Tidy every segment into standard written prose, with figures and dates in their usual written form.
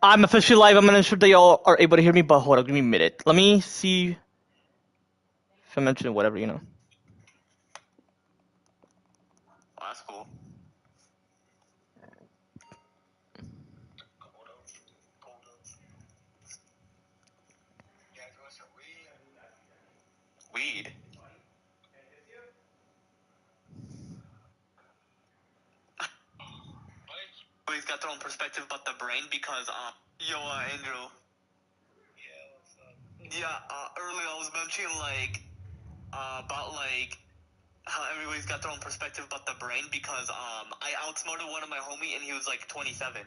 I'm officially live. I'm gonna ensure that y'all are able to hear me, but hold on, give me a minute. Let me see if I mentioned whatever, you know. Oh, that's cool. Weed. Everybody's got their own perspective about the brain because, yo, Andrew. Yeah, earlier I was mentioning, like, about, like, how everybody's got their own perspective about the brain because, I outsmarted one of my homie and he was, like, 27.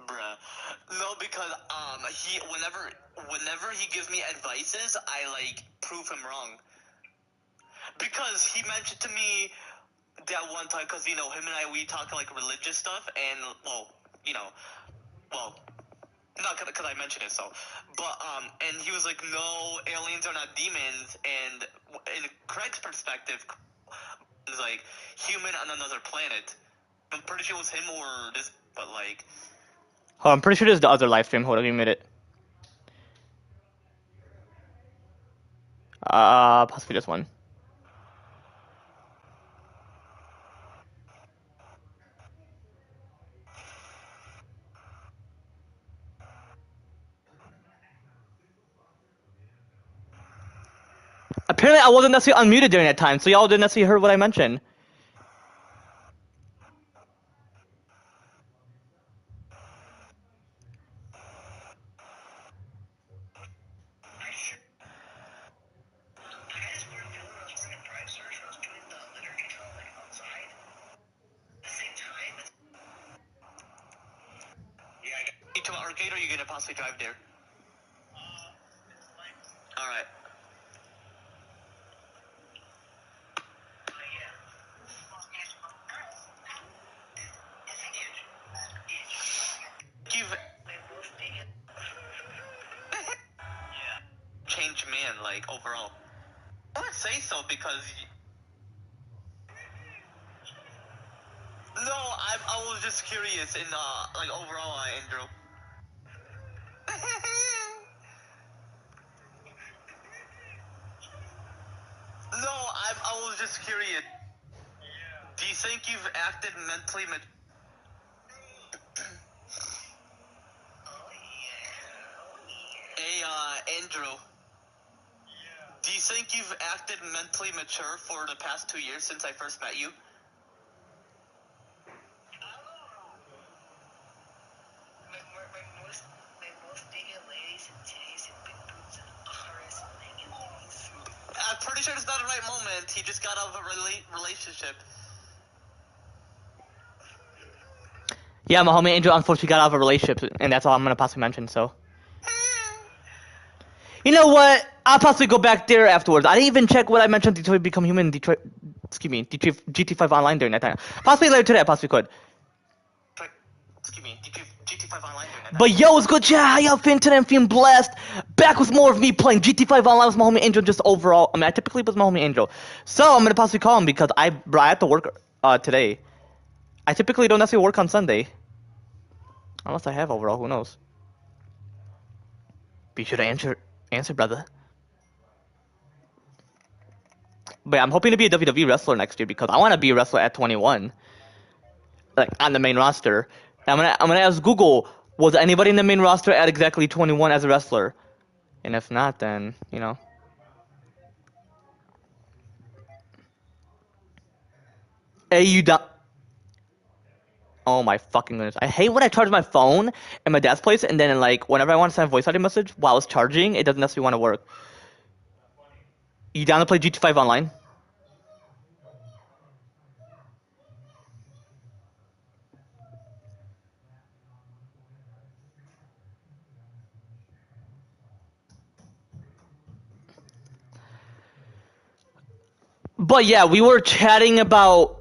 Bruh. No, because, whenever he gives me advices, I, like, prove him wrong. Because he mentioned to me that one time, because, you know, him and I, we talk, like, religious stuff, and, well, you know, well, not because I mentioned it, so, but, and he was like, no, aliens are not demons, and in Craig's perspective, is like, human on another planet. I'm pretty sure it was him or this, but, like... Hold on, I'm pretty sure this is the other live stream. Hold on, give me a minute. Possibly this one. Apparently, I wasn't necessarily unmuted during that time, so y'all didn't necessarily hear what I mentioned. To an arcade, or are you gonna possibly drive there? Alright. You've... changed man, like, overall. I would say so, because... No, I was just curious in, like, overall, Andrew. No, I was just curious. Do you think you've acted mentally Hey, Andrew. Do you think you've acted mentally mature for the past 2 years since I first met you? I'm pretty sure it's not the right moment. He just got out of a relationship. Yeah, my homie Angel unfortunately got out of a relationship, and that's all I'm gonna possibly mention, so. You know what? I'll possibly go back there afterwards. I didn't even check what I mentioned Detroit Become Human, Detroit, excuse me, GT5 Online during that time. Possibly later today, I possibly could. Excuse me, GT5 Online during that time. But yo, what's good, chat? How y'all feeling today? I'm feeling blessed. Back with more of me playing GT5 Online with my homie Angel, just overall. I mean, I typically was my homie Angel. So, I'm gonna possibly call him because I have to work today. I typically don't necessarily work on Sunday. Unless I have overall, who knows? Be sure to answer, brother. But yeah, I'm hoping to be a WWE wrestler next year because I want to be a wrestler at 21, like on the main roster. I'm gonna ask Google, was anybody in the main roster at exactly 21 as a wrestler? And if not, then you know. Hey, you don't. Oh my fucking goodness! I hate when I charge my phone in my dad's place, and then like whenever I want to send a voice audio message while it's charging, it doesn't necessarily want to work. You down to play GT5 Online? But yeah, we were chatting about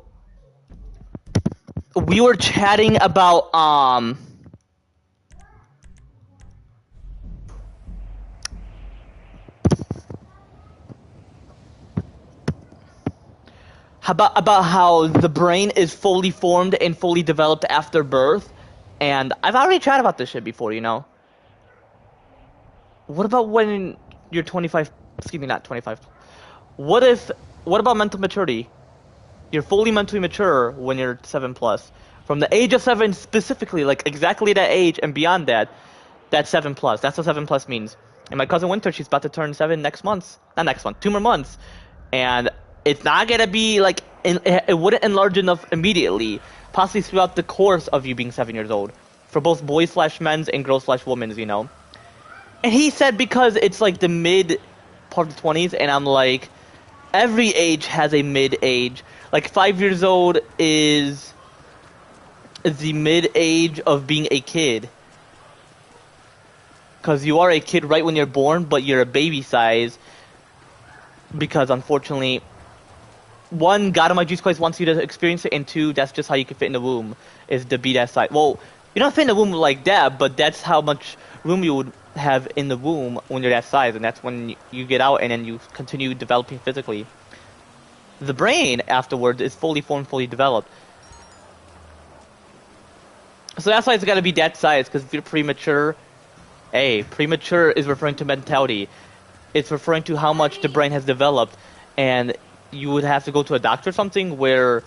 about how the brain is fully formed and fully developed after birth, and I've already chatted about this shit before, you know. What about when you're 25? Excuse me, not 25. What if? What about mental maturity? You're fully mentally mature when you're 7 plus. From the age of 7 specifically, like exactly that age and beyond that, that's 7 plus. That's what 7 plus means. And my cousin Winter, she's about to turn 7 next month. Not next month, 2 more months. And it's not gonna be like it wouldn't enlarge enough immediately. Possibly throughout the course of you being 7 years old, for both boys slash men's and girls slash women's, you know. And he said because it's like the mid part of the 20s, and I'm like, every age has a mid age. Like 5 years old is the mid age of being a kid. Because you are a kid right when you're born, but you're a baby size. Because unfortunately, one, God of my juice Christ wants you to experience it, and two, that's just how you can fit in the womb, is to be that size. Well, you don't fit in the womb like that, but that's how much room you would have in the womb when you're that size, and that's when you get out and then you continue developing physically. The brain, afterwards, is fully formed, fully developed. So that's why it's got to be that size, because if you're premature, premature is referring to mentality. It's referring to how much the brain has developed, and you would have to go to a doctor or something where,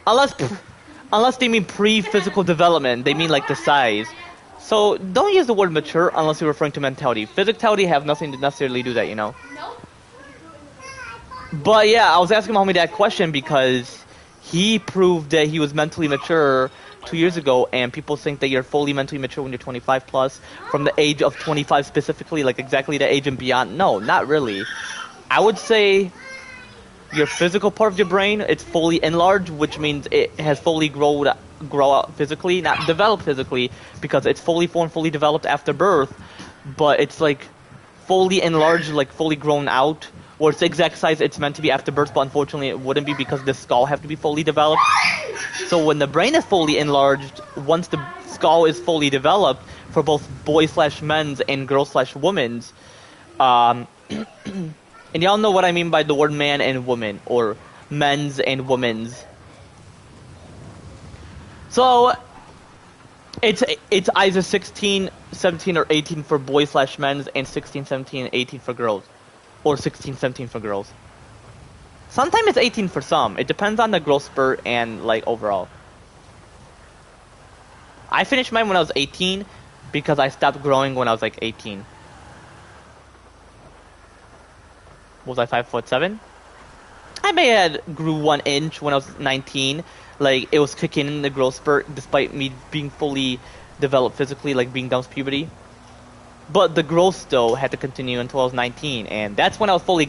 unless they mean pre-physical development, they mean like the size. So don't use the word mature unless you're referring to mentality. Physicality have nothing to necessarily do that, you know. But yeah, I was asking my homie that question because he proved that he was mentally mature 2 years ago, and people think that you're fully mentally mature when you're 25 plus, from the age of 25 specifically, like exactly the age and beyond. No, not really. I would say your physical part of your brain, it's fully enlarged, which means it has fully grow out physically, not developed physically, because it's fully formed, fully developed after birth, but it's like fully enlarged, like fully grown out, or it's the exact size it's meant to be after birth, but unfortunately it wouldn't be because the skull have to be fully developed. So when the brain is fully enlarged, once the skull is fully developed, for both boys slash men's and girls slash women's, and y'all know what I mean by the word man and woman, or men's and women's. So it's either 16, 17, or 18 for boys slash men's, and 16, 17, and 18 for girls. Or 16, 17 for girls. Sometimes it's 18 for some. It depends on the growth spurt and like overall. I finished mine when I was 18 because I stopped growing when I was like 18. Was I 5'7"? I may have grew 1 inch when I was 19. Like it was kicking in the growth spurt despite me being fully developed physically, like being done with puberty. But the growth though had to continue until I was 19, and that's when I was fully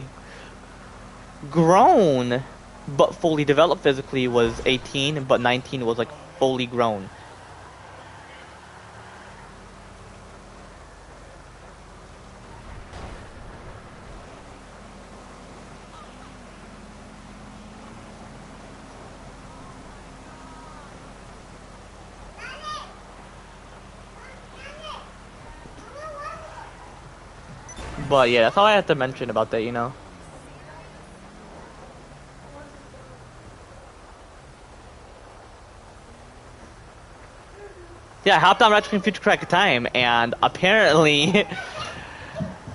grown, but fully developed physically was 18, but 19 was like fully grown. But yeah, that's all I have to mention about that, you know. Yeah, I hopped on Retro Future Crack Time, and apparently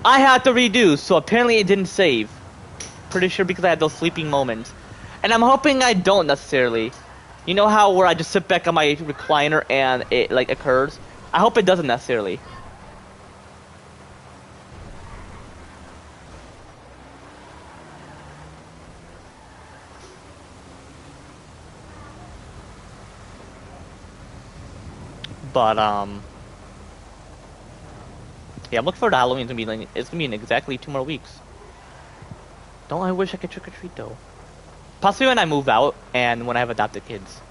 I had to redo, so apparently it didn't save. Pretty sure because I had those sleeping moments. And I'm hoping I don't necessarily. You know how where I just sit back on my recliner and it like occurs? I hope it doesn't necessarily. But yeah, I'm looking forward to Halloween. It's gonna be in exactly 2 more weeks. Don't I wish I could trick or treat though? Possibly when I move out and when I have adopted kids.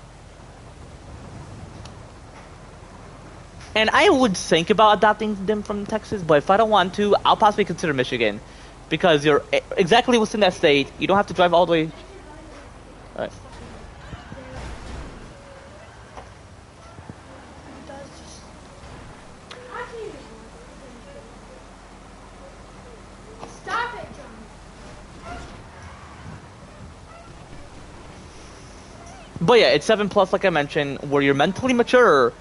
And I would think about adopting them from Texas, but if I don't want to, I'll possibly consider Michigan, because you're exactly within that state. You don't have to drive all the way. All right. But yeah, it's 7+, like I mentioned, where you're mentally mature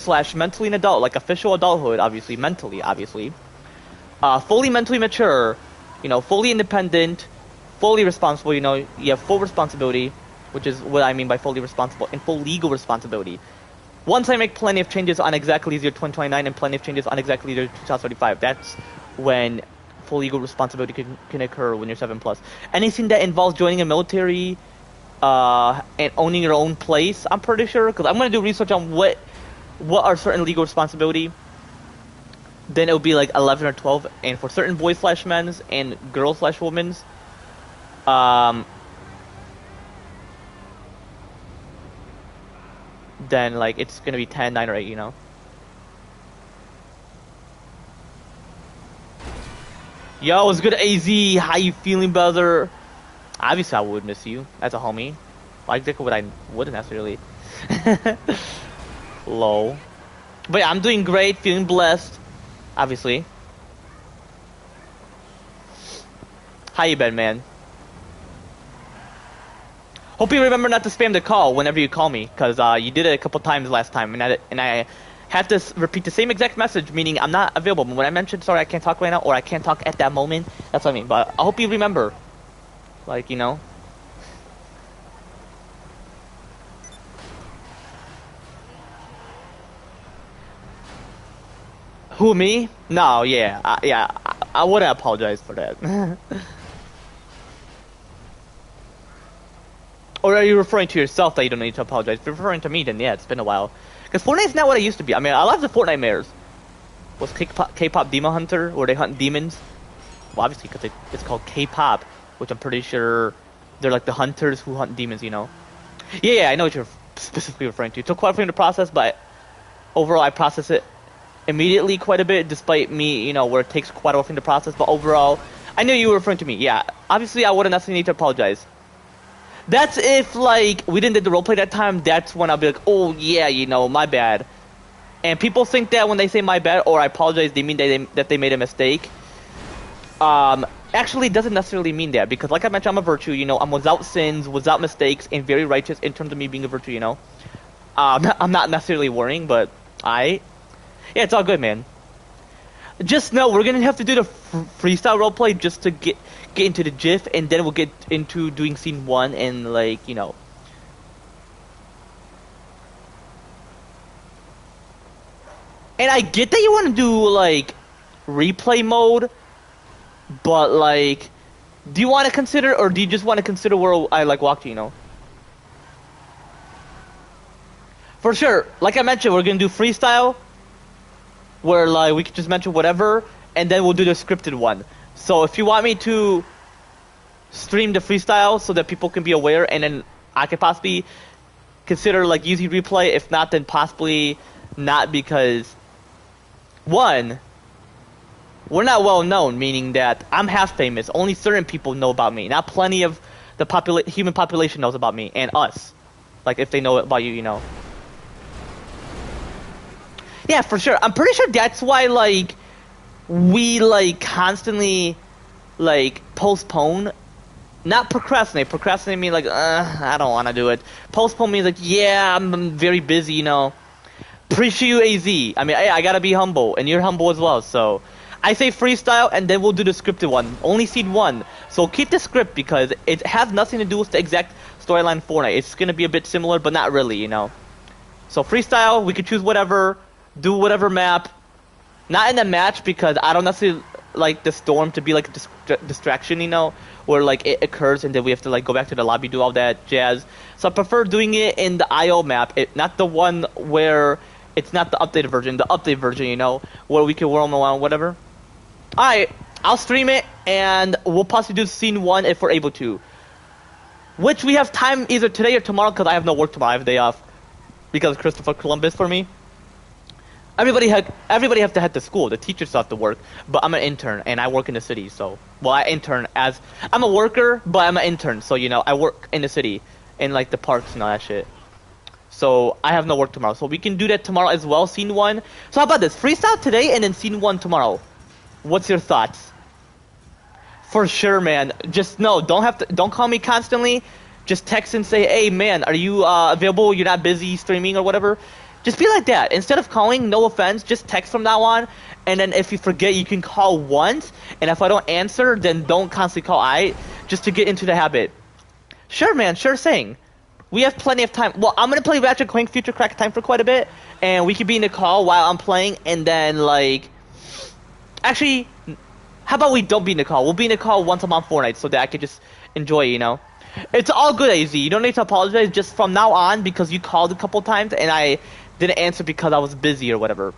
/ mentally an adult, like official adulthood, obviously, mentally, obviously. Fully mentally mature, you know, fully independent, fully responsible, you know, you have full responsibility, which is what I mean by fully responsible, and full legal responsibility. Once I make plenty of changes on exactly year 2029 and plenty of changes on exactly year 2035, that's when full legal responsibility can occur when you're 7+. Anything that involves joining a military, and owning your own place, I'm pretty sure, because I'm going to do research on what are certain legal responsibility. Then it would be like 11 or 12, and for certain boys / men's and girls / women's, then like it's gonna be 10, 9, or 8, you know. Yo, what's good, AZ? How you feeling, brother? Obviously, I would miss you as a homie. Like, would I wouldn't necessarily. Lol. But yeah, I'm doing great, feeling blessed. Obviously. How you been, man? Hope you remember not to spam the call whenever you call me, because you did it a couple times last time, and I had to repeat the same exact message, meaning I'm not available. When I mentioned, sorry, I can't talk right now, or I can't talk at that moment, that's what I mean. But I hope you remember. Like, you know. Who, me? No, yeah, I wouldn't apologize for that. Or are you referring to yourself that you don't need to apologize? If you're referring to me, then yeah, it's been a while. Because Fortnite's not what it used to be. I mean, I love the Fortnite mares. Was K-pop Demon Hunter, where they hunt demons? Well, obviously, because it's called K-pop, which I'm pretty sure they're like the hunters who hunt demons, you know? Yeah, I know what you're specifically referring to. It took quite a few to process, but overall, I process it immediately quite a bit, despite me, you know, where it takes quite a while to process. But overall, I knew you were referring to me. Yeah, obviously, I wouldn't necessarily need to apologize. That's if, like, we didn't do the roleplay that time, that's when I'll be like, oh, yeah, you know, my bad. And people think that when they say my bad or I apologize, they mean that they made a mistake. Actually, it doesn't necessarily mean that, because like I mentioned, I'm a virtue, you know, I'm without sins, without mistakes, and very righteous in terms of me being a virtue, you know. I'm not necessarily worrying, but yeah, it's all good, man. Just know we're gonna have to do the freestyle roleplay just to get into the GIF, and then we'll get into doing scene 1 and, like, you know. And I get that you want to do, like, replay mode, but, like, do you want to consider, or do you just want to consider where I, like, walked, you know? For sure, like I mentioned, we're gonna do freestyle, where, like, we can just mention whatever, and then we'll do the scripted one. So if you want me to stream the freestyle so that people can be aware, and then I could possibly consider, like, using replay. If not, then possibly not, because one, we're not well known, meaning that I'm half famous. Only certain people know about me. Not plenty of the human population knows about me and us. Like, if they know about you, you know. Yeah, for sure. I'm pretty sure that's why, like, we, like, constantly, like, postpone. Not procrastinate. Procrastinate means, like, I don't want to do it. Postpone means, like, yeah, I'm very busy, you know. Appreciate you, AZ. I mean, I gotta be humble, and you're humble as well, so I say freestyle, and then we'll do the scripted one. Only scene 1. So keep the script, because it has nothing to do with the exact storyline Fortnite. It's gonna be a bit similar, but not really, you know. So freestyle, we could choose whatever, do whatever map. Not in a match, because I don't necessarily like the storm to be like a distraction, you know, where, like, it occurs and then we have to, like, go back to the lobby, do all that jazz. So I prefer doing it in the IO map, not the one where it's not the updated version, the updated version, you know, where we can roam around, whatever. Alright, I'll stream it, and we'll possibly do scene 1 if we're able to. Which we have time either today or tomorrow, because I have no work tomorrow. I have a day off because of Christopher Columbus for me. Everybody have to head to school. The teachers have to work, but I'm an intern and I work in the city. So, well, I intern as I'm a worker, but I'm an intern. So, you know, I work in the city, in, like, the parks and all that shit. So I have no work tomorrow. So we can do that tomorrow as well. Scene 1. So how about this? Freestyle today and then scene 1 tomorrow. What's your thoughts? For sure, man. Just no. Don't call me constantly. just text and say, hey man, are you available? You're not busy streaming or whatever. Just be like that. Instead of calling, no offense, just text from now on. And then if you forget, you can call once. And if I don't answer, then don't constantly call. Just to get into the habit. Sure, man. Sure thing. We have plenty of time. Well, I'm gonna play Ratchet & Clank Future Crack Time for quite a bit, and we could be in the call while I'm playing, and then like, actually, how about we don't be in the call? We'll be in the call once I'm on Fortnite, so that I could just enjoy it, you know. It's all good, AZ. You don't need to apologize. Just from now on, because you called a couple times and I didn't answer because I was busy or whatever.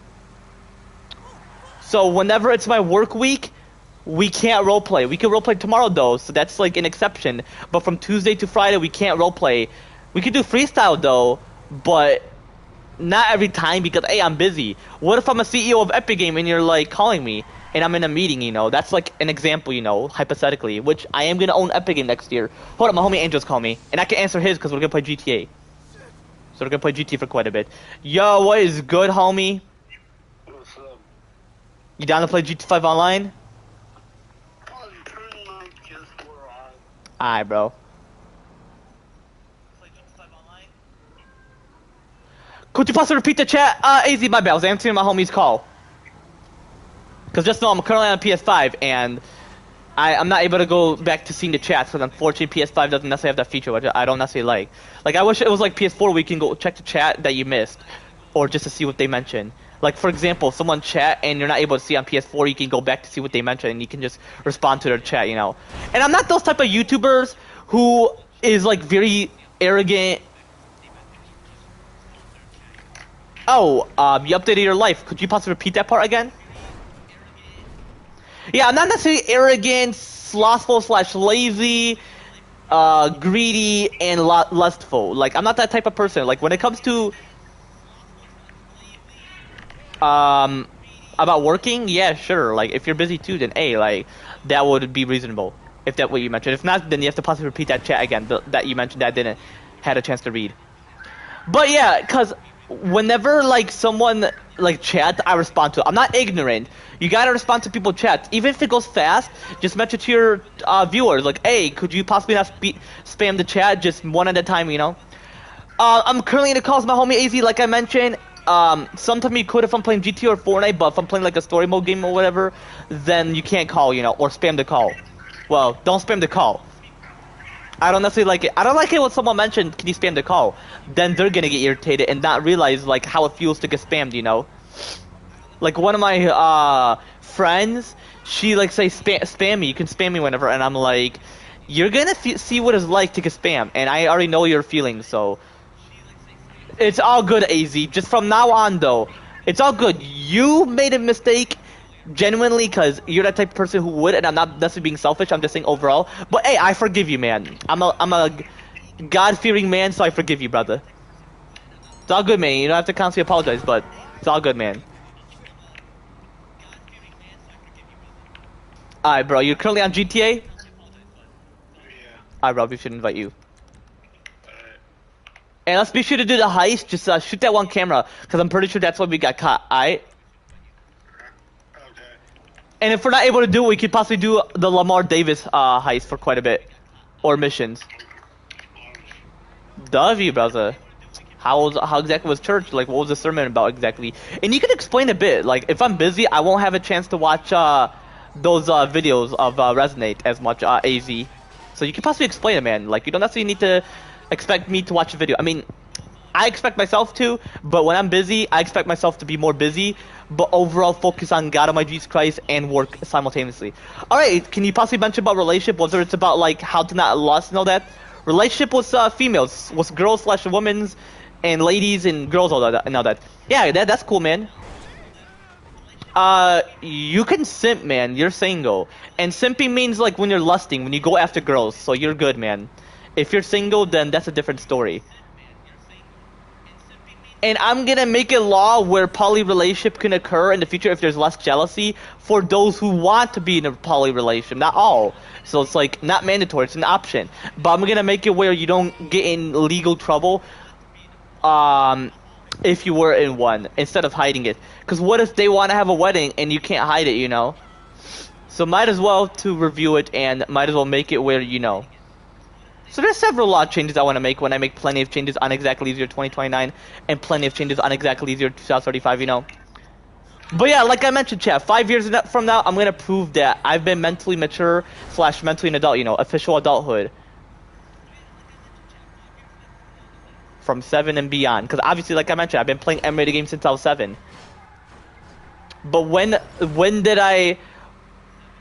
So whenever it's my work week, we can't roleplay. We can roleplay tomorrow though, so that's like an exception. But from Tuesday to Friday, we can't roleplay. We can do freestyle though, but not every time because, hey, I'm busy. What if I'm a CEO of Epic Game and you're like calling me and I'm in a meeting, you know? That's like an example, you know, hypothetically, which I am going to own Epic Game next year. Hold on, my homie Angel's calling me, and I can answer his because we're going to play GTA. So we're going to play GTA for quite a bit. Yo, what is good, homie? What's up? You down to play GTA 5 online? I'm pretty much just where I... Alright, bro. Could you possibly repeat the chat? AZ, my bad. I was answering my homie's call. Because just know I'm currently on PS5, and I'm not able to go back to seeing the chats, because unfortunately PS5 doesn't necessarily have that feature, which I don't necessarily like. Like, I wish it was like PS4 where you can go check the chat that you missed, or just to see what they mentioned. Like, for example, if someone chat and you're not able to see on PS4, you can go back to see what they mentioned, and you can just respond to their chat, you know. And I'm not those type of YouTubers who is, like, very arrogant. Oh, you updated your life. Could you possibly repeat that part again? Yeah, I'm not necessarily arrogant, slothful / lazy, greedy, and lustful. Like, I'm not that type of person. Like, when it comes to about working, yeah, sure. Like, if you're busy too, then hey, like, that would be reasonable. If that's what you mentioned. If not, then you have to possibly repeat that chat again that you mentioned that I didn't had a chance to read. But yeah, cause whenever like someone like chats, I respond to it. I'm not ignorant. You gotta respond to people's chats. Even if it goes fast, just mention to your viewers like, hey, could you possibly not spam the chat just one at a time, you know? I'm currently in the calls with my homie AZ, like I mentioned. Sometimes you could if I'm playing GTA or Fortnite, but if I'm playing like a story mode game or whatever, then you can't call, you know, or spam the call. Well, don't spam the call. I don't necessarily like it. I don't like it when someone mentioned, can you spam the call? Then they're gonna get irritated and not realize like how it feels to get spammed, you know? Like one of my friends, she like say spam me, you can spam me whenever, and I'm like, you're gonna see what it's like to get spammed, and I already know your feelings, so it's all good, AZ. Just from now on though, it's all good. You made a mistake. Genuinely, because you're that type of person who would, and I'm not necessarily being selfish, I'm just saying overall. But hey, I forgive you, man. I'm a God-fearing man, so I forgive you, brother. It's all good, man. You don't have to constantly apologize, but it's all good, man. Alright, bro. You're currently on GTA? Yeah. Alright, bro. We should invite you. And let's be sure to do the heist. Just shoot that one camera, because I'm pretty sure that's when we got caught. Alright? And if we're not able to do it, we could possibly do the Lamar Davis heist for quite a bit. Or missions. Dovey, brother. How exactly was church? Like, what was the sermon about exactly? And you can explain a bit. Like, if I'm busy, I won't have a chance to watch those videos of Resonate as much, AZ. So you can possibly explain it, man. Like, you don't necessarily need to expect me to watch the video. I mean, I expect myself to, but when I'm busy, I expect myself to be more busy. But overall, focus on God Almighty Jesus Christ and work simultaneously. Alright, can you possibly mention about relationship, whether it's about like how to not lust and all that? Relationship with females, with girls / women's, and ladies and girls all that and all that. Yeah, that's cool, man. You can simp, man. You're single, and simping means like when you're lusting, when you go after girls. So you're good, man. If you're single, then that's a different story. And I'm gonna make a law where poly relationship can occur in the future if there's less jealousy for those who want to be in a poly relationship. Not all. So it's like not mandatory, it's an option. But I'm gonna make it where you don't get in legal trouble if you were in one, instead of hiding it. Because what if they want to have a wedding and you can't hide it, you know? So might as well to review it, and might as well make it where, you know. So there's several lot of changes I want to make when I make plenty of changes on Exactly Easier 2029 and plenty of changes on Exactly Easier 2035, you know. But yeah, like I mentioned, chat, 5 years from now, I'm going to prove that I've been mentally mature / mentally an adult, you know, official adulthood. From 7 and beyond. Because obviously, like I mentioned, I've been playing emulator games since I was 7. But when did I...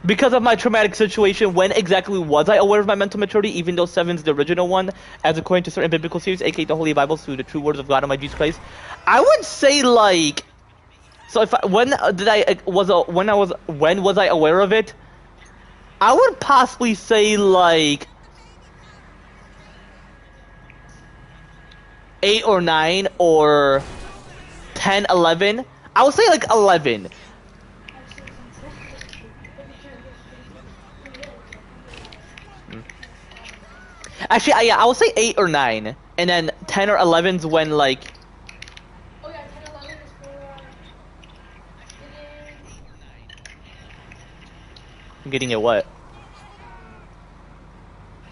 Because of my traumatic situation, when exactly was I aware of my mental maturity, even though 7's the original one, as according to certain biblical series, aka the Holy Bible, through the true words of God and my Jesus Christ? I would say, like... So if when was I aware of it? I would possibly say, like... 8 or 9 or 10, 11. I would say, like, 11. Actually, yeah, I would say 8 or 9, and then 10 or 11's when, like... Oh yeah, 10, 11 is for I'm getting it what?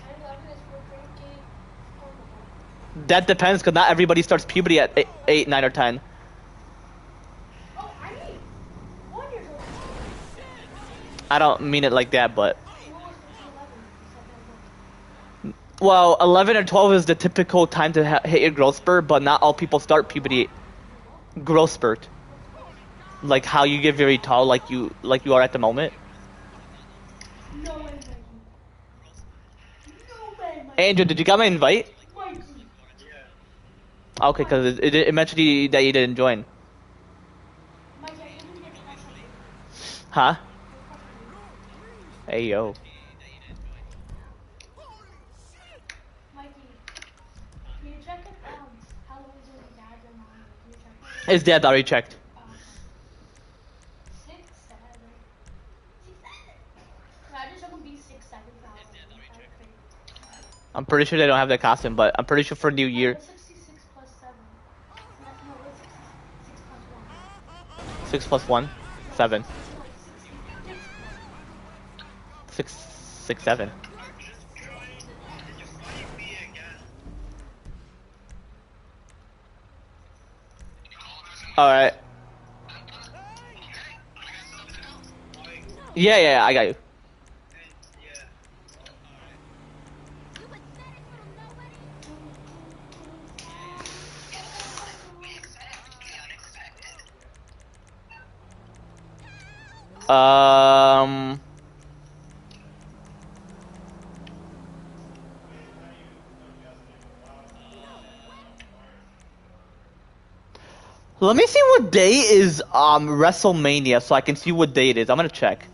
10, 11 is for drinking. That depends, because not everybody starts puberty at 8, 9, or 10. Oh, I mean, 1 year old. I don't mean it like that, but... What was 11? Well, 11 or 12 is the typical time to hit your growth spurt, but not all people start puberty growth spurt. Like how you get very tall, like you are at the moment. No way, Mikey. No way, Mikey. Andrew, did you get my invite? Mikey. Okay, because it mentioned that you didn't join. Mikey, I didn't get to catch something. Huh? Hey, yo. Mikey, can you check if how long is your dad or mom? Can you check that? His dad already checked. 6, 7. 6, 7. No, I just want to be 6, 7 thousand. I'm pretty sure they don't have that costume, but I'm pretty sure for New Year. What's 66 plus 7? No, what's 66 plus 1? 6 plus 1? 7. 6, 6, 7. Alright. Yeah, I got you. Let me see what day is WrestleMania so I can see what day it is. I'm gonna check.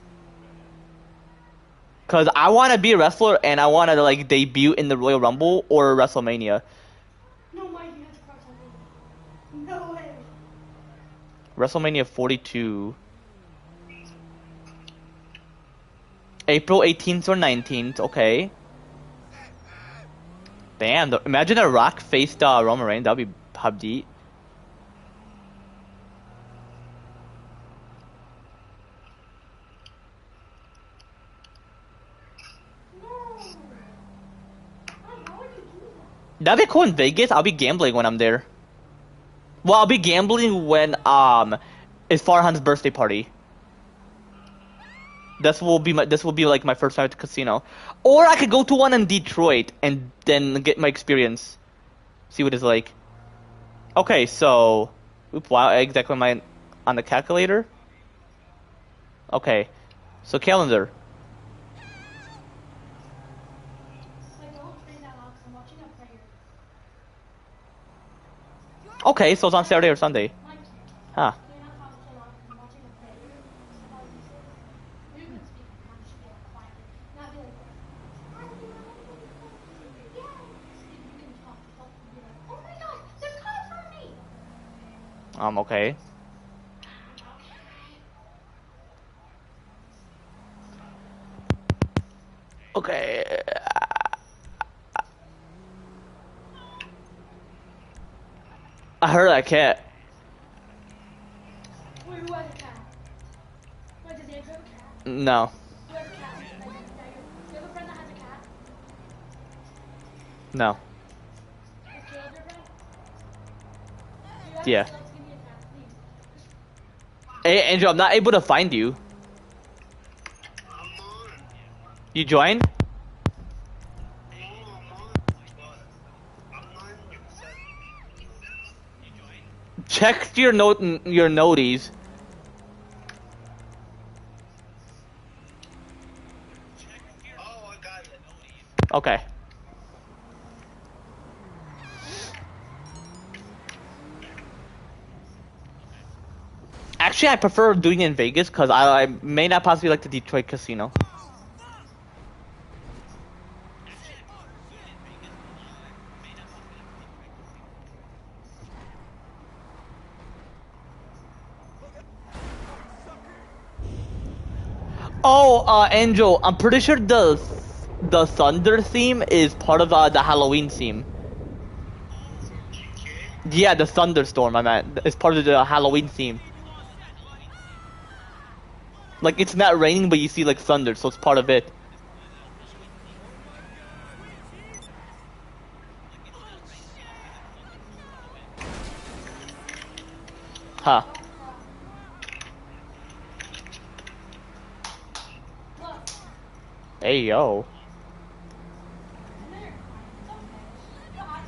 Cause I wanna be a wrestler and I wanna like debut in the Royal Rumble or WrestleMania. No, Mikey, you have to cross something. No way. WrestleMania 42. April 18th or 19th, okay. Damn, imagine a Rock faced Roman Reigns, that'd be Habdi. That'd be cool in Vegas. I'll be gambling when I'm there. Well, I'll be gambling when it's Farhan's birthday party. This will be like my first time at the casino. Or I could go to one in Detroit and then get my experience. See what it's like. Okay, so wow, exactly my on the calculator. Okay. So calendar. Okay, so it's on Saturday or Sunday. Huh. Okay. Okay. I heard that cat. Wait, who has a cat? Wait, does Andrew have a cat? No. Who has a cat? Do you have a friend that has a cat? No. You killed your friend? You have Yeah. to give me a tap, please. Hey, Andrew, I'm not able to find you. I'm on. You joined? No, I'm on. But I'm not in your set. Check your noties. Oh, I got it. Okay. Actually, I prefer doing it in Vegas because I may not possibly like the Detroit casino. Oh, Angel, I'm pretty sure the Thunder theme is part of the Halloween theme. For GTA? Yeah, the Thunderstorm, I meant. It's part of the Halloween theme. Like, it's not raining, but you see, like, thunder, so it's part of it. Huh. Look, Hey, yo. and they're fine. It's okay. No, I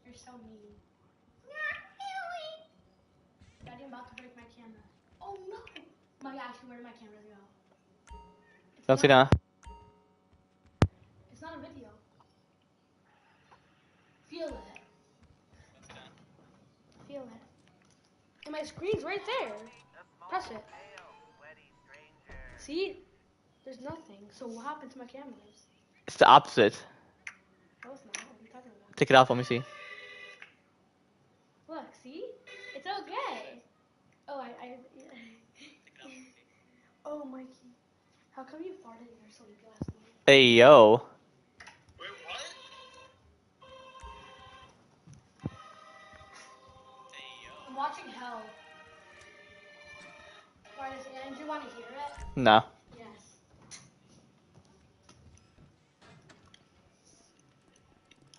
You're so mean. Daddy, I'm about to break my camera. Oh no! My gosh, where did my camera go? Don't see that. It's not a video. Feel it. Feel it. And my screen's right there. Press it. See? There's nothing. So what happened to my cameras? It's the opposite. No, it's not. What are you talking about? Take it off, let me see. Look, see? It's okay. Oh, Oh, Mikey. How come you farted in your sleep last night? Hey, yo. Wait, what? I'm watching Hell. Why does Andrew want to hear it? No. Yes.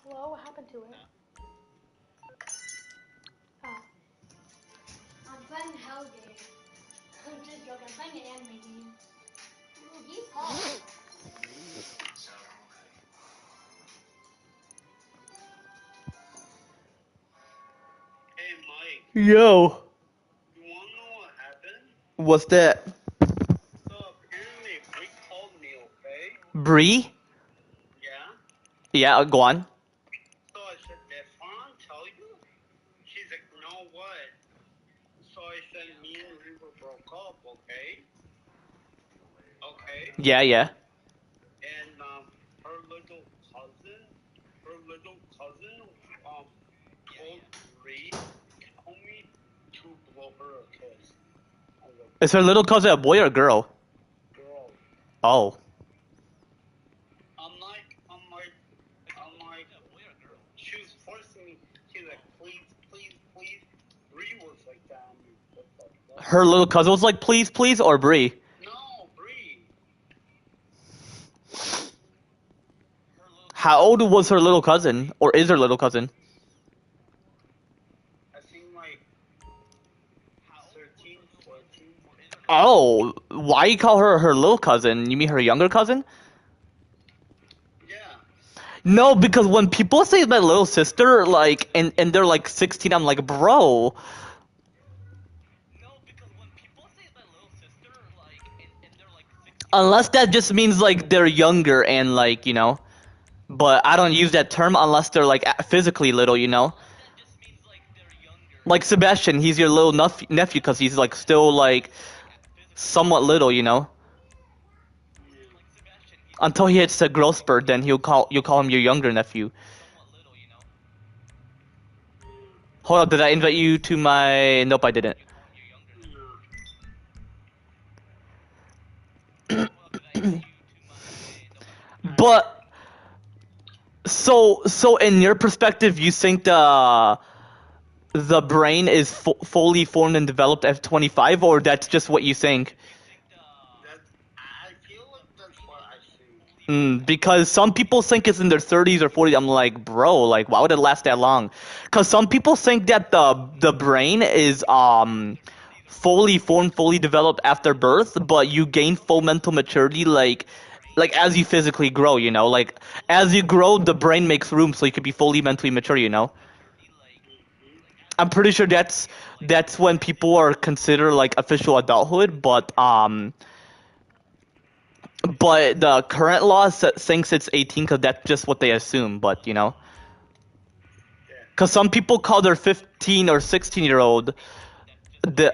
Hello, what happened to it? Oh. I'm playing Hell game. I'm just joking. I'm playing an anime game. Ooh, he's hot. Hey, Mike, Yo. you wanna know what happened? What's that? So apparently, Rick called me, okay? Bree? Yeah? Yeah, go on. So I said, did Fawn tell you? She's like, no, what? So I said, me and River broke up, okay? Okay? Yeah, yeah. And her little cousin, told Reed, tell me to blow her a kiss. I was like, Is her little cousin a boy or a girl? girl. Oh. forcing me. She's like, please, please, please. Bree was like that. I mean, what the fuck? Her little cousin was like, please, please, or Bree? No, Bree. How old was her little cousin, or is her little cousin? I think like 13, 14. Oh, why you call her her little cousin? You mean her younger cousin? Yeah. No, because when people say my little sister, like, and they're like 16, I'm like, bro. Unless that just means like they're younger and like, you know. But I don't use that term unless they're like physically little, you know. Like Sebastian, he's your little nephew because he's like still like somewhat little, you know. Until he hits a growth spurt, then you'll call him your younger nephew. Hold up, did I invite you to my? Nope, I didn't. But so in your perspective, you think the brain is fully formed and developed at 25, or that's just what you think? I feel like that's what I think. Because some people think it's in their 30s or 40s. I'm like, bro, like, why would it last that long? Because some people think that the brain is fully formed, fully developed after birth, but you gain full mental maturity like as you physically grow, you know, like as you grow, the brain makes room so you could be fully mentally mature, you know. I'm pretty sure that's when people are considered like official adulthood, but the current law thinks it's 18 because that's just what they assume. But you know, because some people call their 15 or 16-year-old they're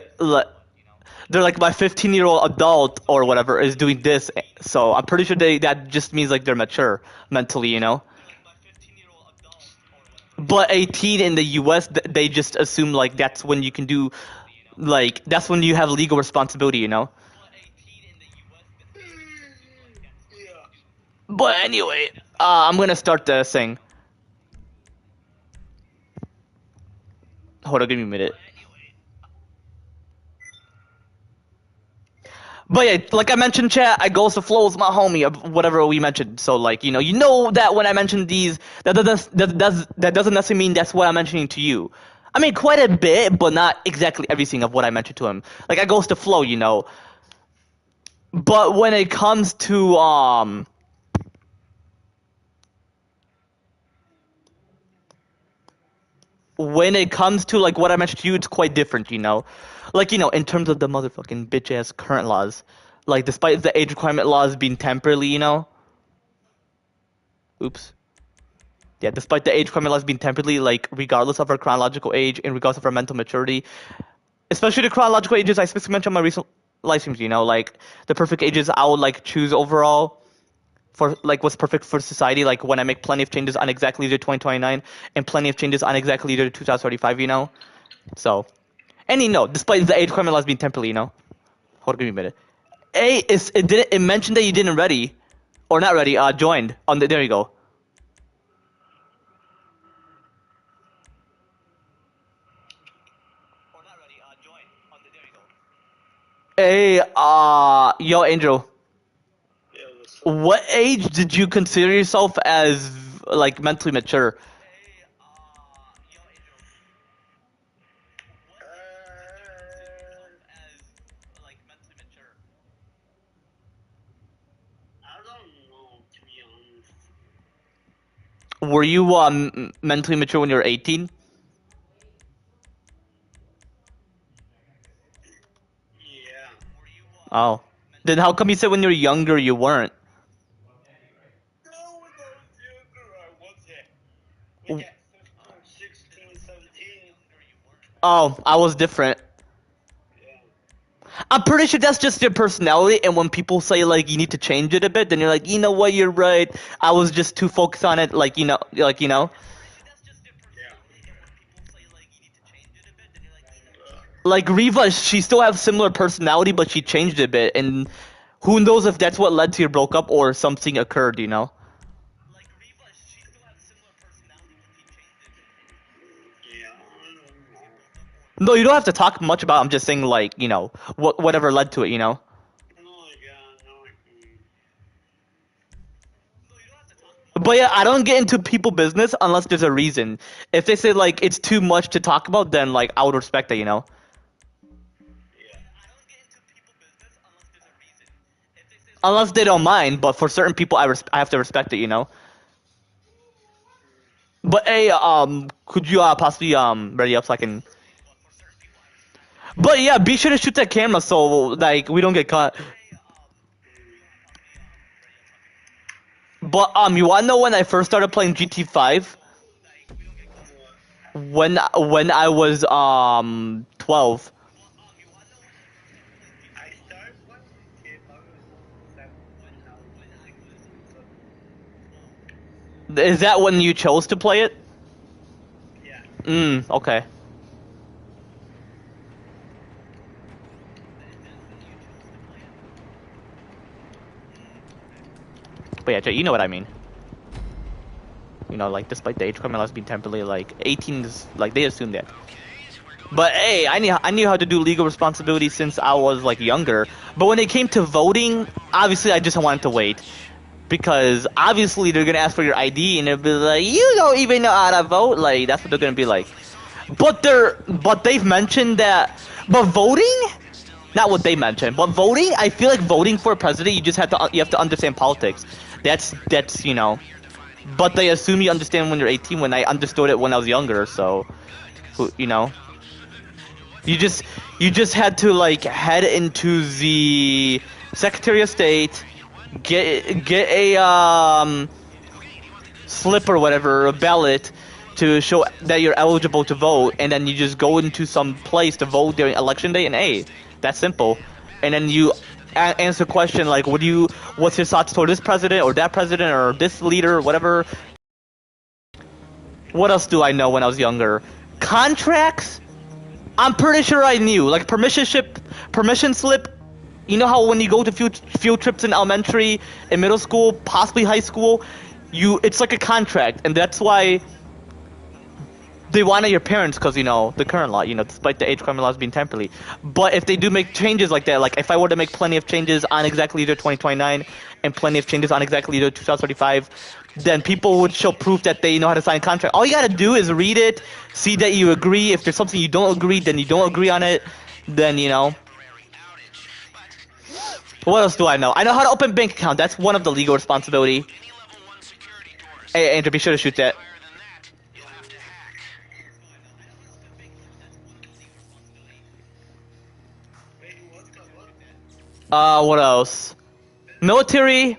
like my 15-year-old adult or whatever is doing this. So I'm pretty sure that just means like they're mature mentally, you know. But 18 in the US, they just assume like that's when you can do, like that's when you have legal responsibility, you know. But anyway, I'm gonna start the thing. Hold on, give me a minute. But yeah, like I mentioned, chat, I goes to flow with my homie, whatever we mentioned. So like, you know that when I mention these, that doesn't necessarily mean that's what I'm mentioning to you. I mean, quite a bit, but not exactly everything of what I mentioned to him. Like I goes to flow, you know. But when it comes to like what I mentioned to you, it's quite different, you know. Like, you know, in terms of the motherfucking bitch ass current laws, like despite the age requirement laws being temporarily, you know. Oops. Yeah, despite the age requirement laws being temporarily, like regardless of our chronological age, in regards of our mental maturity, especially the chronological ages I specifically mentioned on my recent live streams, you know, like the perfect ages I would like choose overall for like what's perfect for society, like when I make plenty of changes on exactly year 2029 and plenty of changes on exactly year 2035, you know. So, and you know, despite the age requirement laws being temporarily, you know. Hold on, give me a minute. It mentioned that you didn't ready, or not ready. Joined on the. There you go. Hey, yo, Angel. Yeah, what's up? What age did you consider yourself as like mentally mature? I don't know, to be honest. Were you mentally mature when you were 18? Yeah. Oh. Then how come you said when you were younger you weren't? No, when I was younger, I wasn't. When at 15, 16, 17. Oh, I was different. Yeah. I'm pretty sure that's just your personality, and when people say like you need to change it a bit, then you're like, you know what, you're right. I was just too focused on it, like you know. Yeah. Like Riva, she still has similar personality, but she changed it a bit, and who knows if that's what led to your breakup or something occurred, you know? No, you don't have to talk much about it. I'm just saying, like, you know, whatever led to it, you know? Oh, yeah, no, I mean, But yeah, I don't get into people business unless there's a reason. If they say, like, it's too much to talk about, then, like, I would respect it, you know? yeah. Unless they don't mind, but for certain people, I have to respect it, you know? But hey, could you possibly ready up so I can? But yeah, be sure to shoot that camera so like we don't get caught. But you wanna know when I first started playing GT5? When I was 12. I started playing GTA 5 when I was 7. Is that when you chose to play it? Yeah. Okay. But yeah, Jay, you know what I mean. You know, like despite the age criminals being temporarily like 18 is like they assume that. But hey, I knew how to do legal responsibility since I was like younger. But when it came to voting, obviously I just wanted to wait. Because obviously they're gonna ask for your ID and they'll be like, you don't even know how to vote. Like that's what they're gonna be like. But they've mentioned that. But voting, not what they mentioned. But voting, I feel like voting for president, you have to understand politics. That's you know. But they assume you understand when you're 18. When I understood it when I was younger, so you know. You just had to like head into the Secretary of State, get a slip or whatever, a ballot to show that you're eligible to vote, and then you just go into some place to vote during election day, and hey, that's simple. And then you answer a question like, what's your thoughts toward this president or that president or this leader or whatever. What else do I know when I was younger? Contracts? I'm pretty sure I knew. Like permission slip. You know how when you go to field trips in elementary, in middle school, possibly high school, it's like a contract, and that's why they want your parents because you know the current law. You know, despite the age crime laws being temporary. But if they do make changes like that, like if I were to make plenty of changes on exactly year 2029 and plenty of changes on exactly year 2035, then people would show proof that they know how to sign a contract. All you gotta do is read it, see that you agree. If there's something you don't agree, then you don't agree on it. Then you know. What else do I know? I know how to open bank account. That's one of the legal responsibility. Hey, Andrew, be sure to shoot that. What else? Military.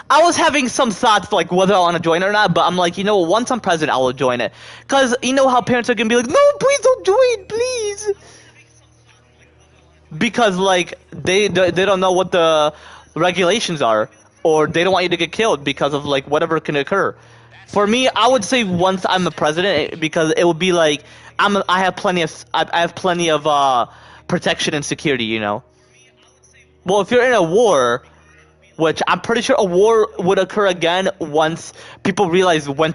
I was having some thoughts like whether I want to join it or not, but I'm like, you know, once I'm president, I will join it. Cause you know how parents are gonna be like, no, please don't join, please. Because like they don't know what the regulations are, or they don't want you to get killed because of like whatever can occur. For me, I would say once I'm the president, because it would be like I have plenty of protection and security, you know. Well, if you're in a war, which I'm pretty sure a war would occur again once people realize when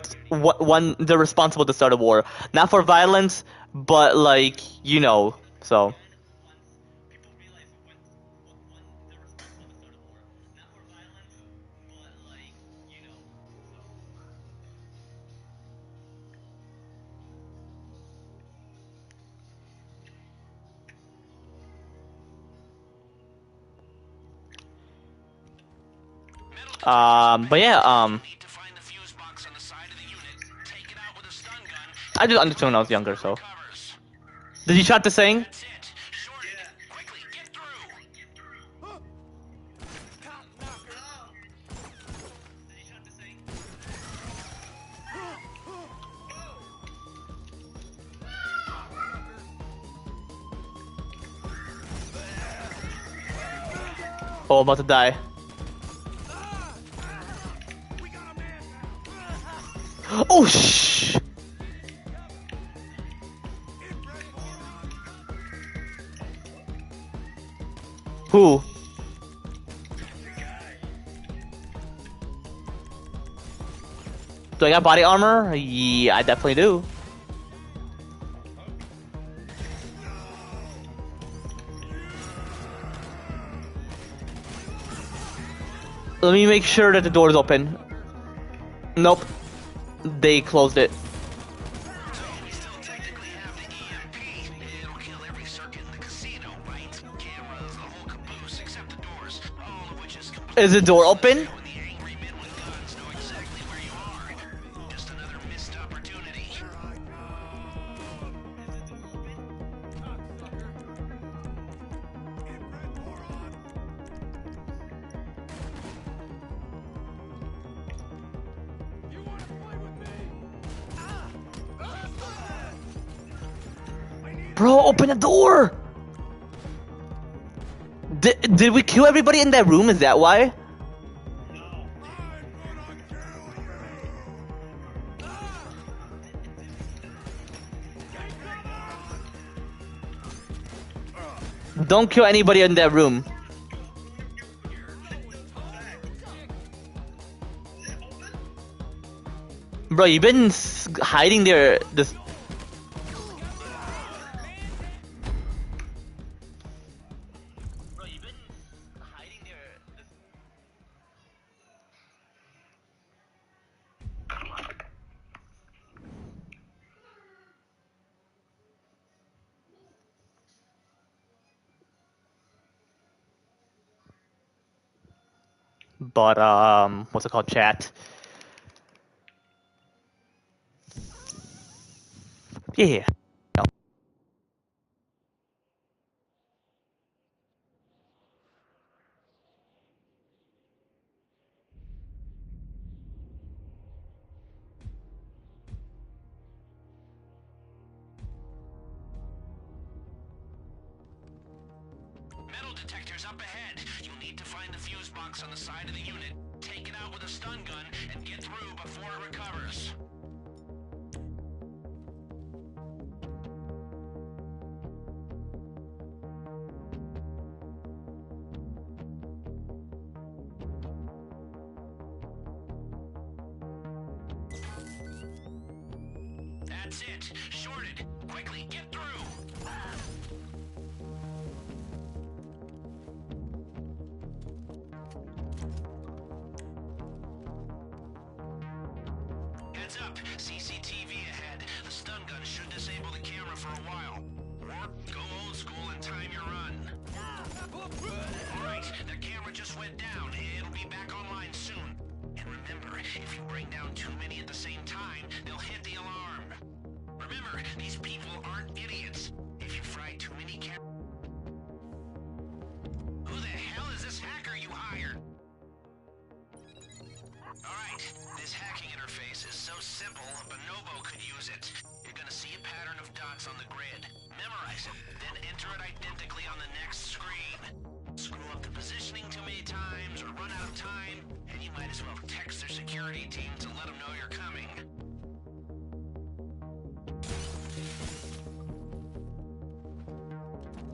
they're responsible to start a war, not for violence, but like you know, so. But yeah, I just understood when I was younger, so. Did you shot the saying? Oh, about to die. Oh, shh! Who? Do I got body armor? Yeah, I definitely do. Let me make sure that the door is open. Nope. They closed it. We still technically have the EMP. It'll kill every circuit in the casino, lights, cameras, the whole caboose, except the doors, all of which is completely Is the door open? when the angry men with guns know exactly where you are. Just another missed opportunity. Bro, open the door! Did we kill everybody in that room? Is that why? Don't kill anybody in that room. Bro, you've been hiding there this. Bro, you've been hiding there this. But what's it called, chat? Yeah. Metal detectors up ahead. You'll need to find the fuse box on the side of the unit, take it out with a stun gun, and get through before it recovers. That's it. Shorted. Quickly, get through. Heads up. CCTV ahead. The stun gun should disable the camera for a while. Or go old school and time your run. Alright, the camera just went down. It'll be back online soon. And remember, if you bring down too many at the same time, they'll hit the alarm. Remember, these people aren't idiots. If you fry too many Who the hell is this hacker you hired? Alright, this hacking interface is so simple, a bonobo could use it. You're gonna see a pattern of dots on the grid. Memorize it, then enter it identically on the next screen. Screw up the positioning too many times or run out of time, and you might as well text their security team to let them know you're coming.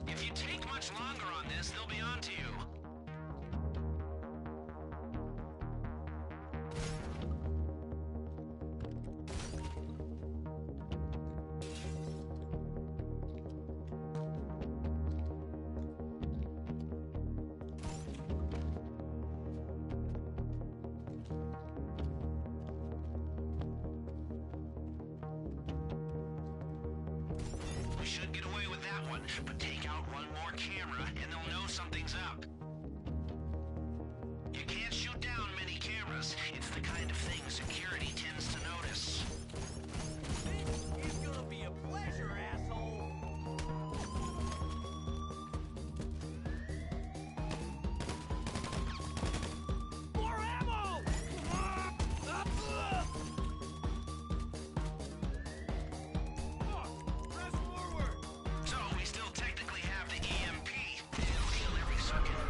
If you take much longer on this, they'll be on to you. We should get away with that one, but take out one more camera and they'll know something's up. You can't shoot down many cameras. It's the kind of thing security tends to notice. It's gonna be a pleasure, asshole! More ammo! Press forward! So we still technically have the EMP. It'll kill every circuit in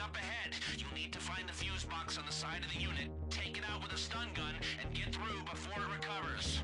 up ahead. You'll need to find the fuse box on the side of the unit, take it out with a stun gun, and get through before it recovers.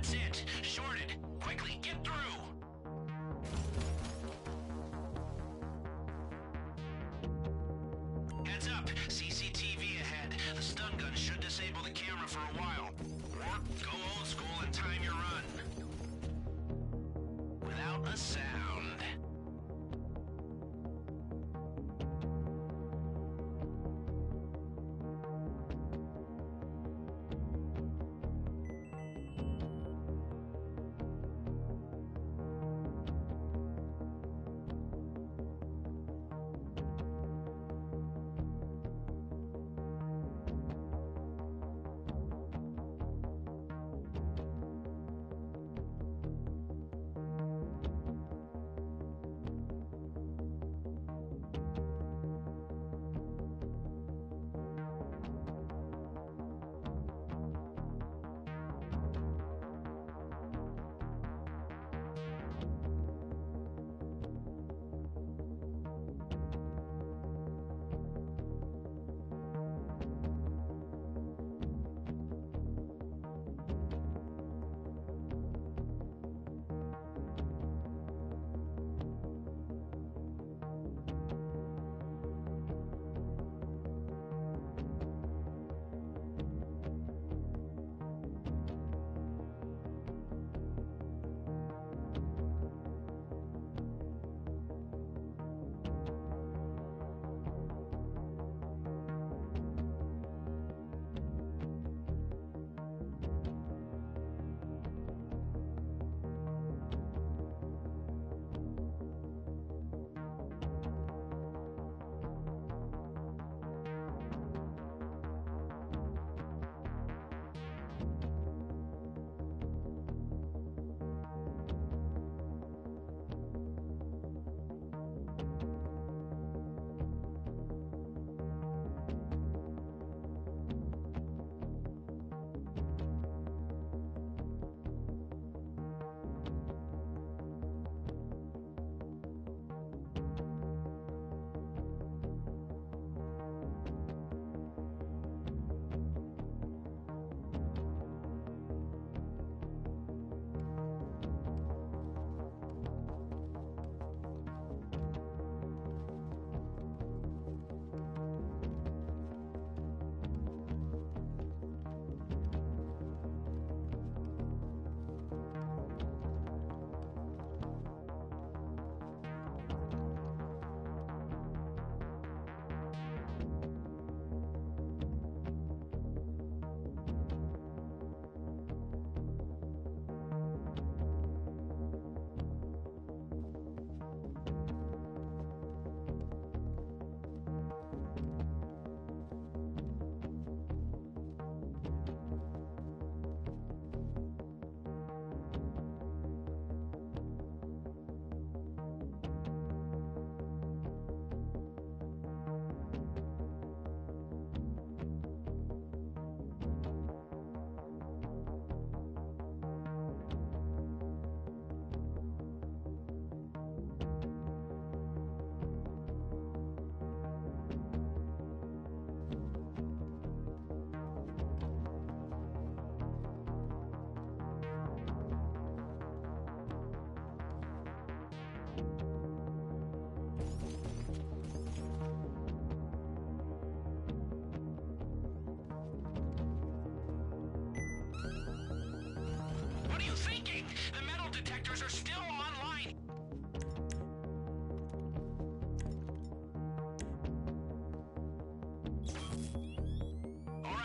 That's it. Shorted. Quickly, get through. Heads up. CCTV ahead. The stun gun should disable the camera for a while. Or go old school and time your run. Without a sound.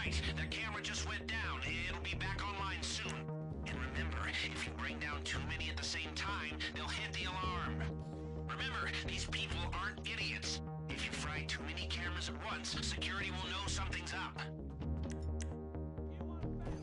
right, the camera just went down. It'll be back online soon. And remember, if you bring down too many at the same time, they'll hit the alarm. Remember, these people aren't idiots. If you fry too many cameras at once, security will know something's up. You want to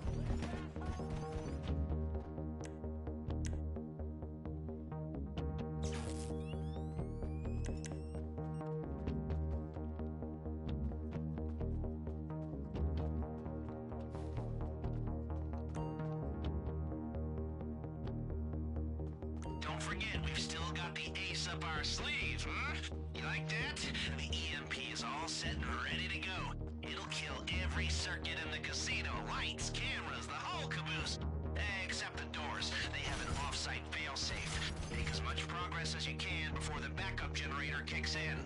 Don't forget, we've still got the ace up our sleeve, huh? You like that? The EMP is all set and ready to go. It'll kill every circuit in the casino. Lights, cameras, the whole caboose. Except the doors. They have an off-site fail-safe. Make as much progress as you can before the backup generator kicks in.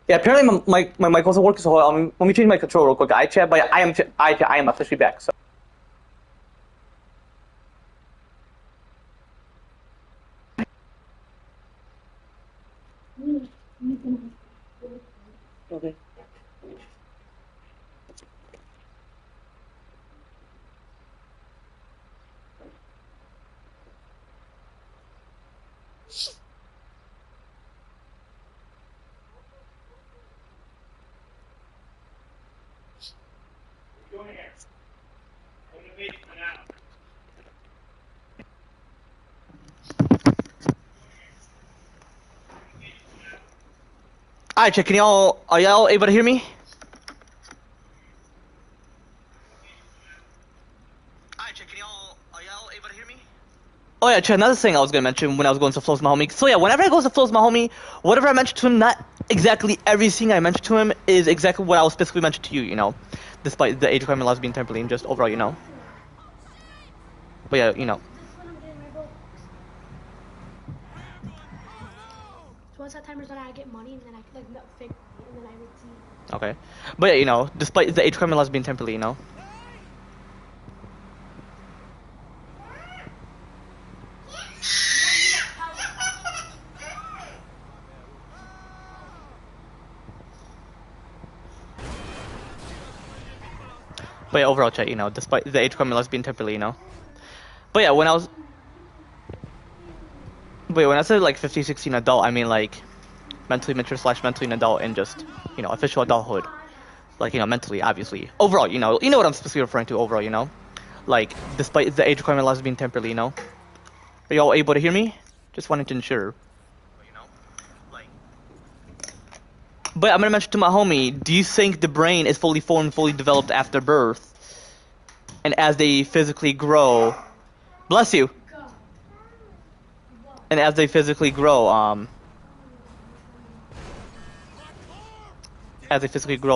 Yeah, apparently my mic wasn't working, so let me change my control real quick. iChat, but I am officially back. So. Okay. Go ahead. I'm gonna wait for now. iChat, are y'all able to hear me? Are y'all able to hear me? Oh yeah, Chad, another thing I was gonna mention when I was going to Flo's my homie. So yeah, whenever I go to Flo's my homie, whatever I mention to him, not exactly everything I mention to him is exactly what I will specifically mention to you, you know. Despite the age requirement laws being temporarily and just overall, you know. But yeah, you know. This is when I'm getting my books. So once that timer's done, I get money, and then I like no, fake money, and then I would see. Okay. But yeah, you know, despite the age requirement laws being temporarily, you know. But yeah, overall, chat, you know, despite the age requirement laws being temporarily, you know. But yeah, when I said like 15, 16 adult, I mean like mentally mature / mentally an adult and just, you know, official adulthood. Like, you know, mentally, obviously. Overall, you know what I'm specifically referring to overall, you know? Like, despite the age requirement laws being temporarily, you know? Are y'all able to hear me? Just wanted to ensure. You know, like. But I'm gonna mention to my homie, do you think the brain is fully formed, fully developed after birth? And as they physically grow, bless you. And as they physically grow,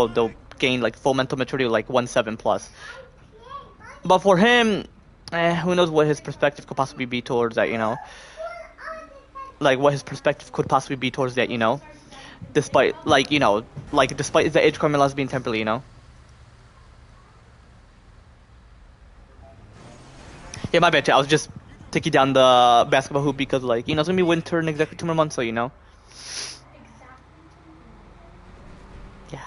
they'll gain like full mental maturity, like 1.7 plus. But for him, who knows what his perspective could possibly be towards that, you know? Like what his perspective could possibly be towards that, you know? Despite, like, you know, like despite the age requirement laws being temporarily, you know? Yeah, my bad, chat. I was just taking down the basketball hoop because, like, you know, it's gonna be winter in exactly 2 more months, so, you know? Yeah.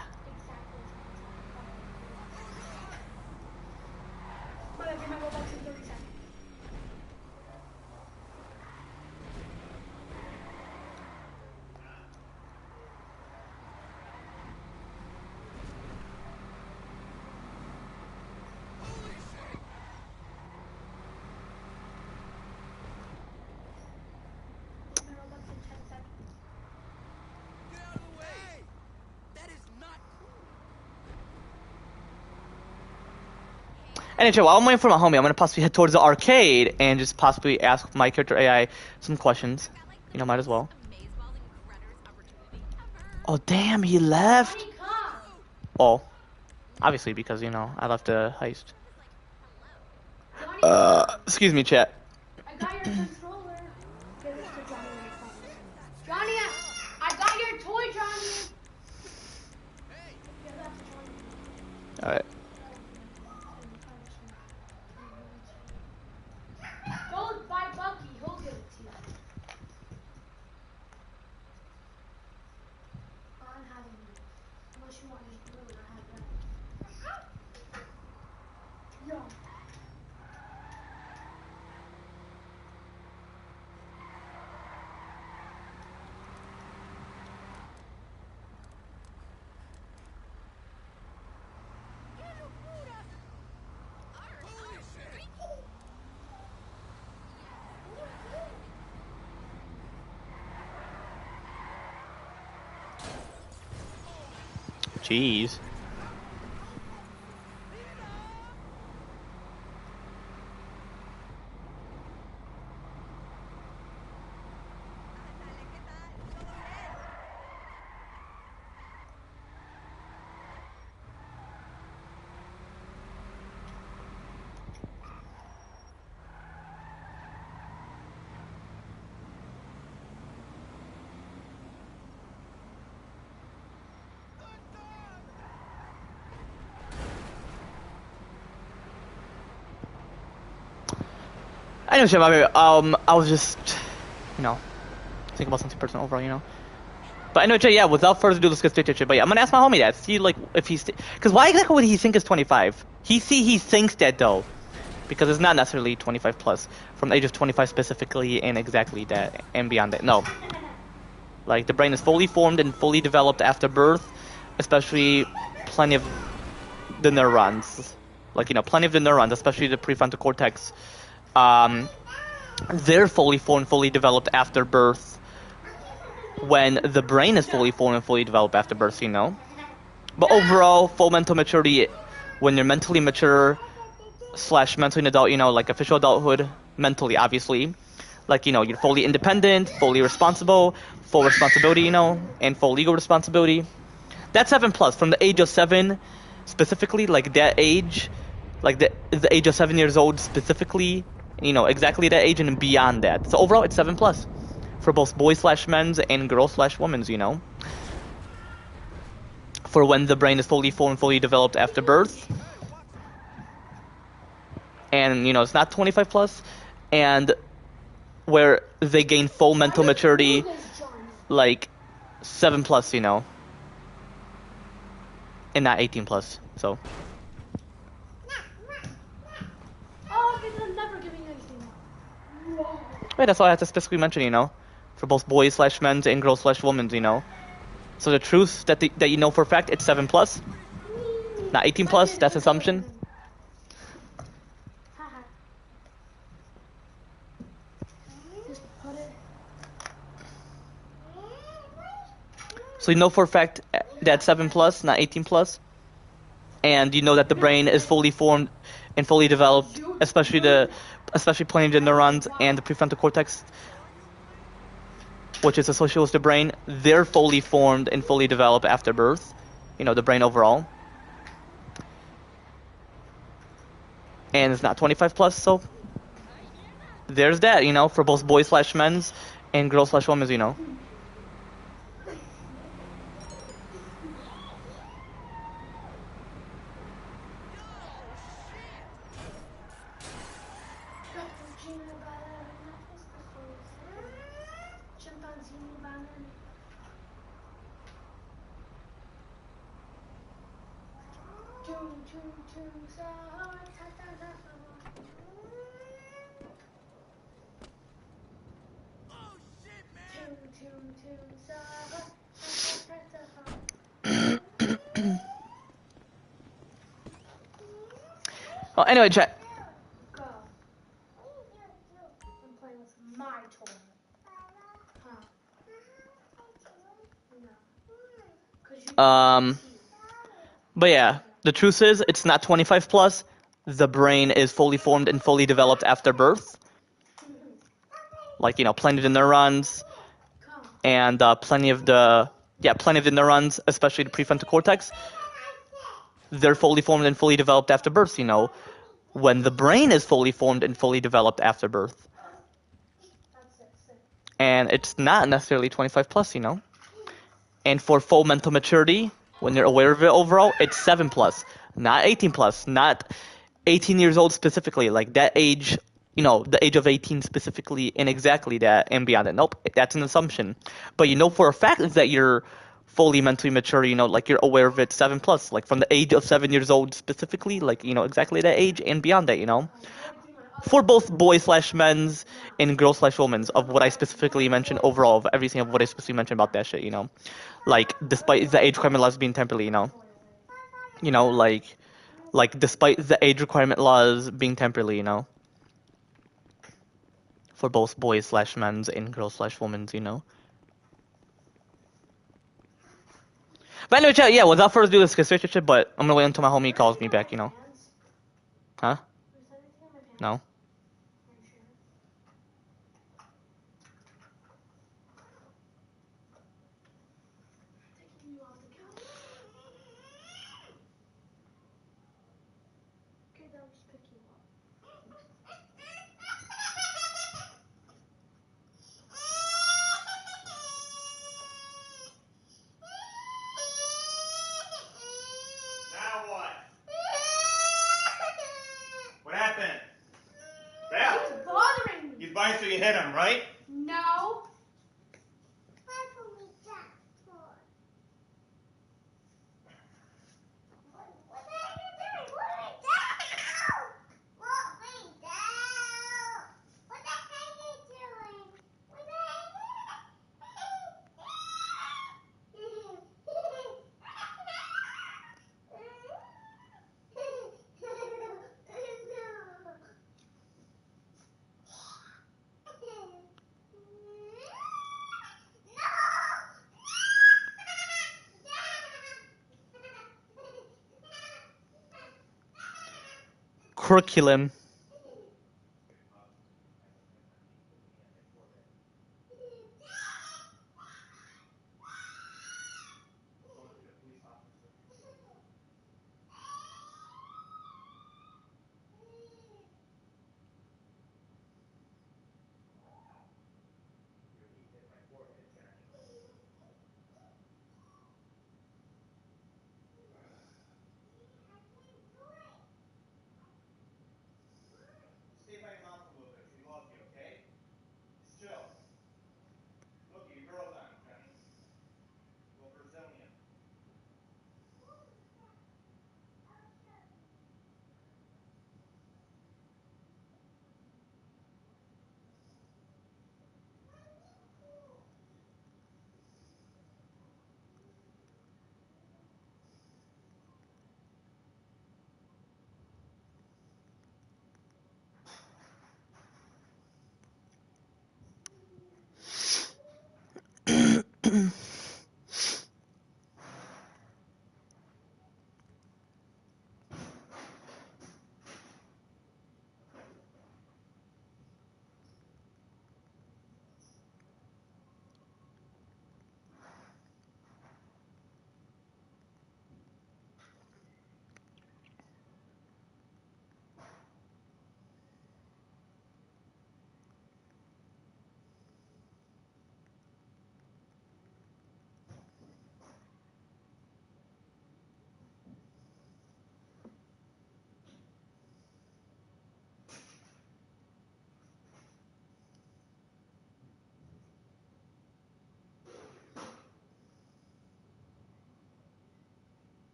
But I get my Robux in 30 seconds. My Robux in 10 seconds. Get out of the way! That is not cool. Anyway, chat, while I'm waiting for my homie, I'm gonna possibly head towards the arcade and just possibly ask my character AI some questions. You know, might as well. Oh, damn, he left? Johnny, come. Oh. Obviously, because, you know, I left the heist. Johnny, Excuse me, chat. I got your controller. Give this to Johnny when he comes. Johnny, I got your toy, Johnny. Give that to Johnny. Alright. Go buy Bucky. He'll give it to you. I'm having it. Unless you want just blue and I have red. Yo. Jeez. I know shit about it. I was just, you know, thinking about something personal overall, you know. But I know, Jay, yeah, without further ado, let's get straight to it. But yeah, I'm gonna ask my homie that. See, like, if he's... Because why exactly would he think is 25? He thinks that, though. Because it's not necessarily 25 plus. From the age of 25 specifically and exactly that. And beyond that. No. Like, the brain is fully formed and fully developed after birth. Especially plenty of the neurons. Like, you know, plenty of the neurons, especially the prefrontal cortex. They're fully formed, fully developed after birth. When the brain is fully formed and fully developed after birth, you know. But overall, full mental maturity, when you're mentally mature / mentally an adult, you know, like official adulthood, mentally, obviously. Like, you know, you're fully independent, fully responsible, full responsibility, you know, and full legal responsibility. That's 7+. From the age of 7, specifically, like that age, like the age of 7 years old specifically, you know, exactly that age and beyond that. So overall, it's 7+. For both boys / men's and girls / women's, you know. For when the brain is fully formed, fully developed after birth. And, you know, it's not 25+. And where they gain full mental maturity, like 7+, you know. And not 18+, so. Oh, because I'm never giving you anything. Wait, that's why I have to specifically mention, you know. For both boys / men's and girls / women's, you know. So the truth that you know for a fact, it's 7+. Not 18+, that's assumption. Haha. Just put it. So you know for a fact that's 7+, not 18+. And you know that the brain is fully formed and fully developed, especially plenty of the neurons and the prefrontal cortex, which is associated with the brain. They're fully formed and fully developed after birth. You know, the brain overall. And it's not 25+, so there's that, you know, for both boys / men's and girls / women's, you know. Well, anyway, chat. Go. I'm playing with my toy. Huh? No. But yeah, the truth is, it's not 25+. The brain is fully formed and fully developed after birth. Like, you know, plenty of the neurons and plenty of the neurons, especially the prefrontal cortex. They're fully formed and fully developed after birth, you know. When the brain is fully formed and fully developed after birth. And it's not necessarily 25+, you know. And for full mental maturity, when you're aware of it overall, it's 7+, not 18+, not 18 years old specifically, like that age, you know, the age of 18 specifically, and exactly that, and beyond that. Nope, that's an assumption. But you know for a fact is that you're fully mentally mature, you know, like you're aware of it, 7+, like from the age of 7 years old specifically, like, you know, exactly that age and beyond that, you know. For both boys / men's and girls / women's, of what I specifically mentioned overall, of everything of what I specifically mentioned about that shit, you know. Like, despite the age requirement laws being temporarily, you know. You know, like despite the age requirement laws being temporarily, you know. For both boys / men's and girls / women's, you know. But anyway, chat, yeah, without further ado, let's get straight to shit, but I'm gonna wait until my homie calls me back, you know. Huh? No. Now what? What happened? Belle? He's bothering me. He's biting so you hit him, right? No. Curriculum. Stay by your mouth a little bit. She loves you, okay? Just chill. Look, your girl's on, Jenny. Go Brazilian.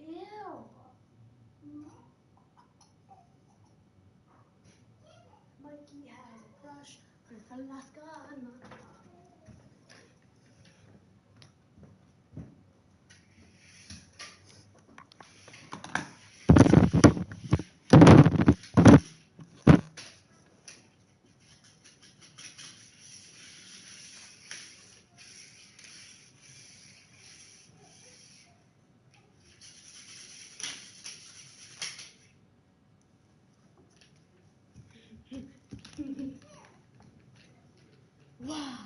Ew. Mikey has a crush with Alaska. Wow.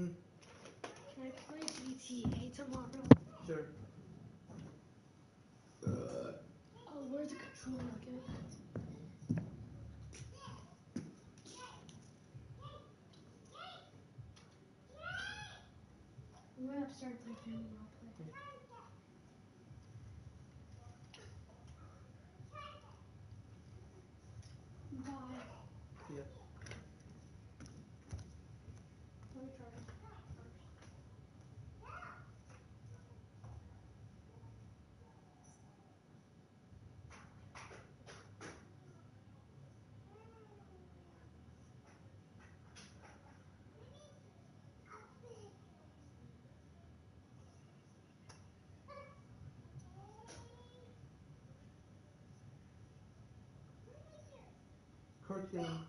Mm, Can I play GTA tomorrow? sure. Oh, where's the controller? Give it back. I'm going upstairs and play family roleplay. Bye. Yeah. Let me charge it first. Curriculum.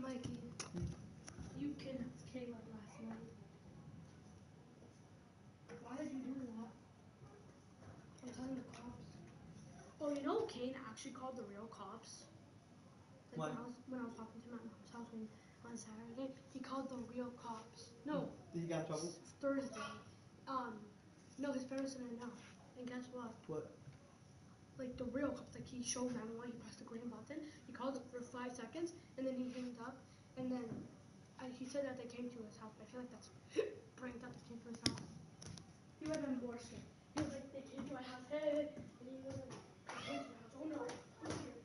Mikey, you kidnapped Caleb last night. Why did you do that? I'm telling the cops. Oh, you know Kane actually called the real cops? Like Why? when I was talking to him at mom's house on Saturday, he called the real cops. No, Did he get in trouble? Thursday. No, his parents didn't know. And guess what? What? Like the real cops, like he showed them why he pressed the green button. He called it for 5 seconds, and then he hanged up. And then he said that they came to his house. I feel like that's brains that they came to his house. He would have been more scared. He was like, they came to my house, hey, and he was like, they came to my house. Oh no, who's here?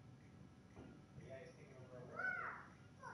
Are you guys taking over a walk?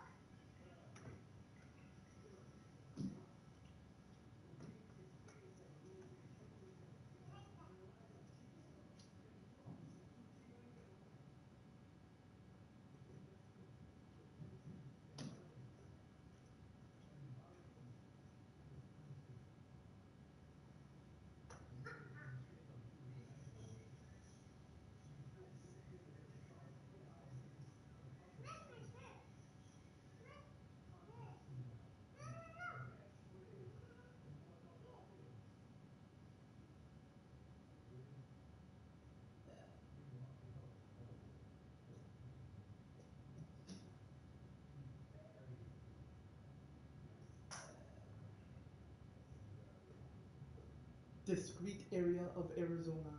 Discrete area of Arizona.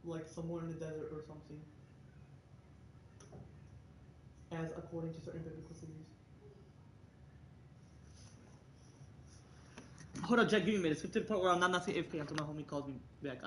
Like somewhere in the desert or something. as according to certain biblical series. Hold on, Jack, give me a minute. Skip to the part where I'm not saying AFK until my homie calls me back.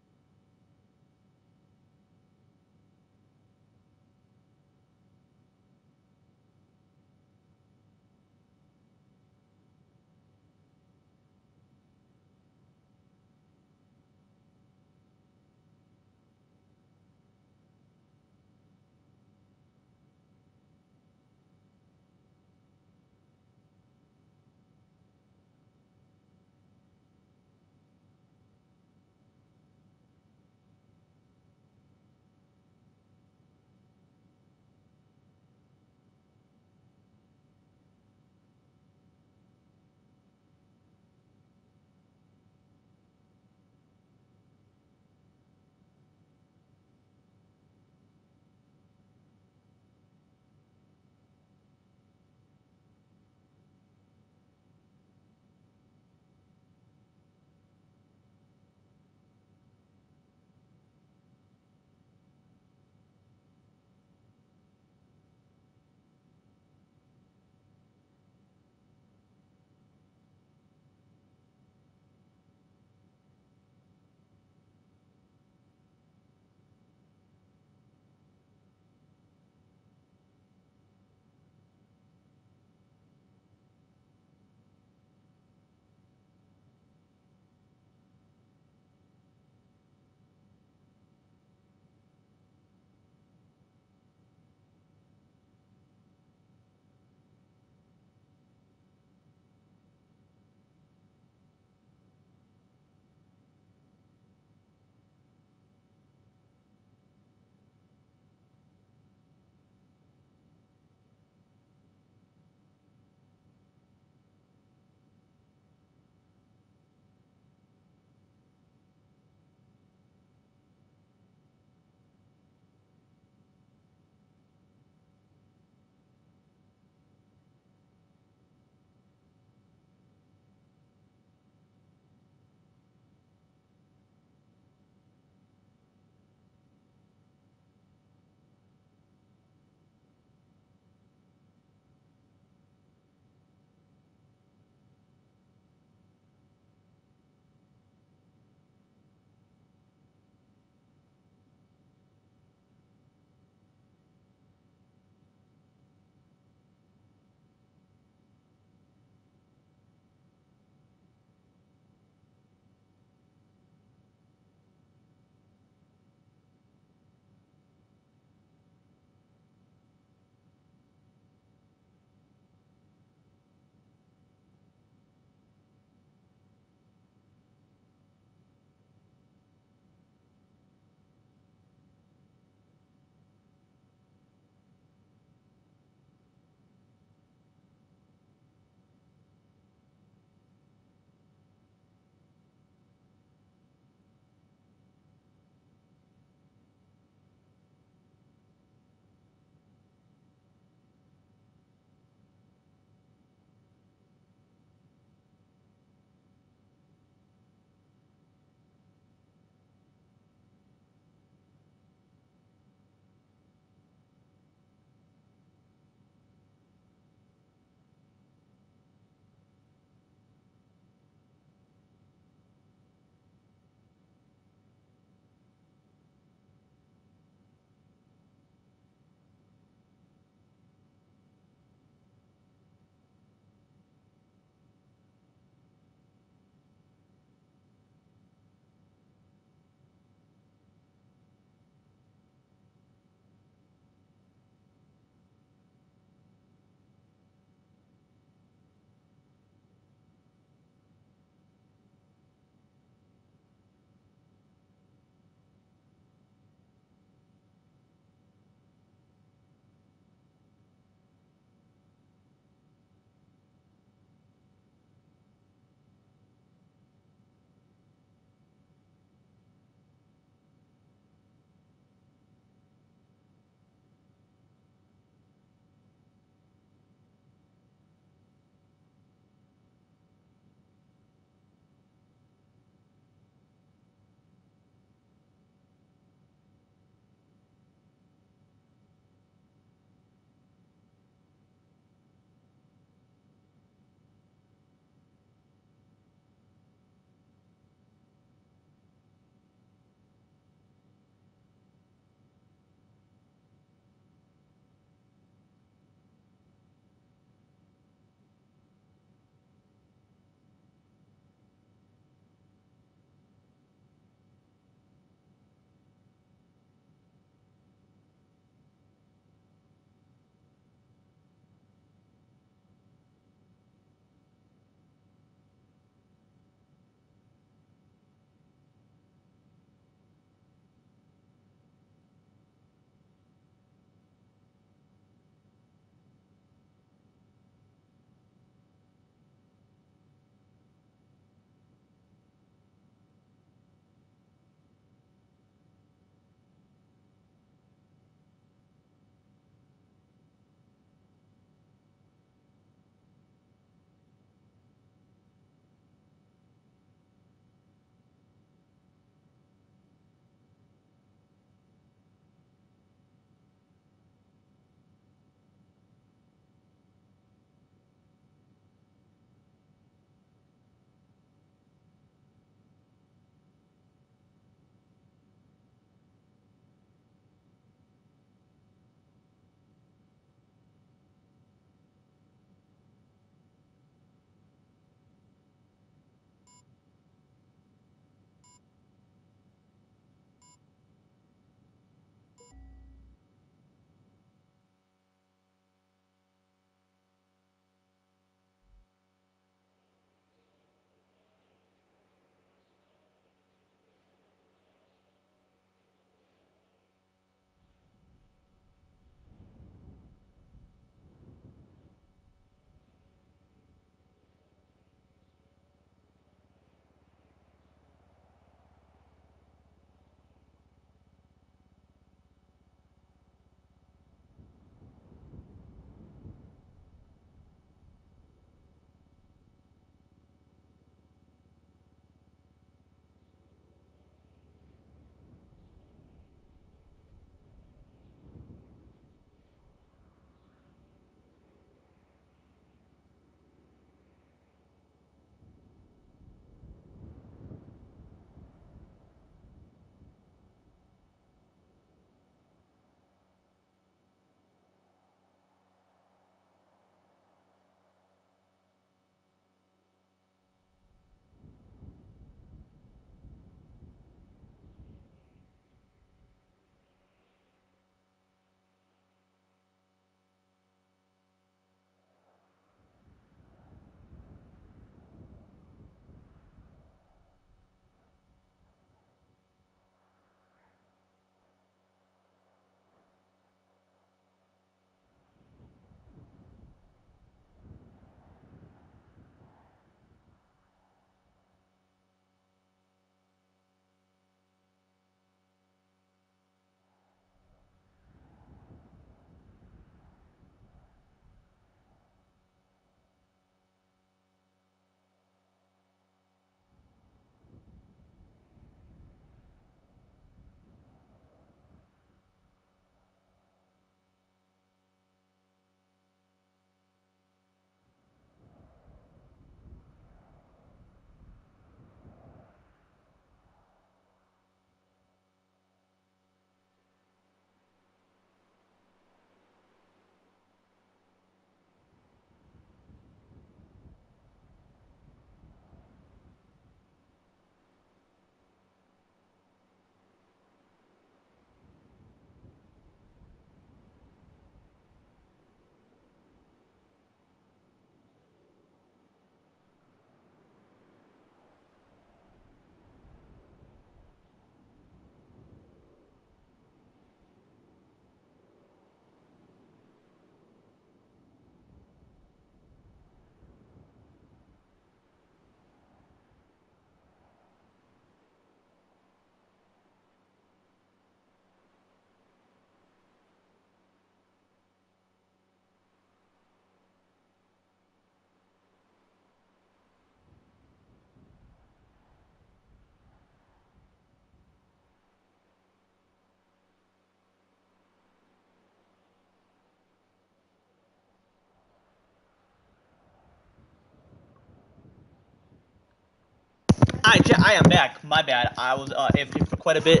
Alright, chat, I am back. My bad. I was AFK for quite a bit.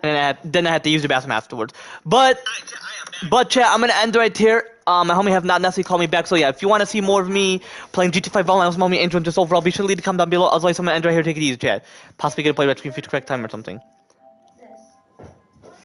And then I had to use the bathroom afterwards. But chat, I'm gonna end right here. My homie have not necessarily called me back, so yeah, if you want to see more of me playing GT5 Online, my homie Angel, and just overall, be sure to leave a comment down below. Otherwise, I'm gonna end right here. Take it easy, chat. Possibly get a play between future correct time or something.